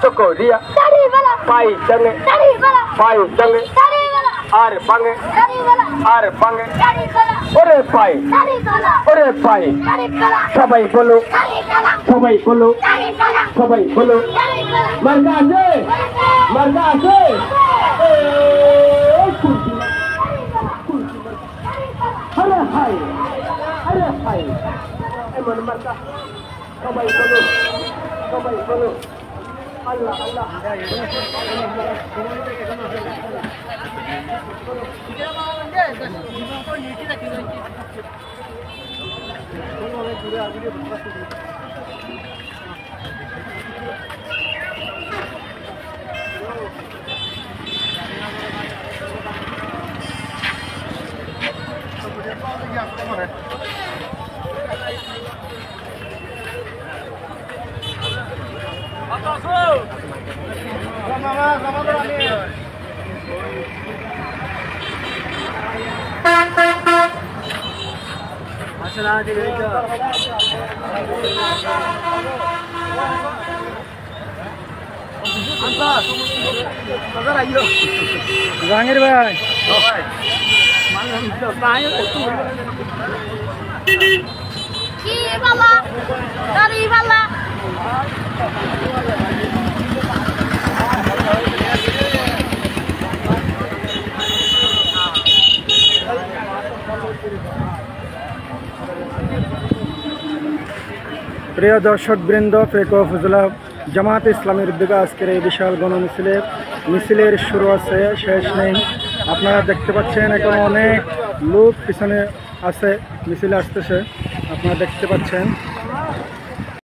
Cocoria, pai dange, ar bange, ore pai, sabai bolo, mandase, hare hai, emon marka, sabai bolo. Allah. Zahir bhai. প্রিয় দর্শক বৃন্দ, fake উপজেলা জামাত ইসলামের উদ্যোগে আজকের এই বিশাল মিছিলের শুরু আছে, শেষ নেই। আপনারা দেখতে পাচ্ছেন এখন অনেক লোক পিছনে আছে, মিছিলে আসতেছে, আপনারা দেখতে পাচ্ছেন।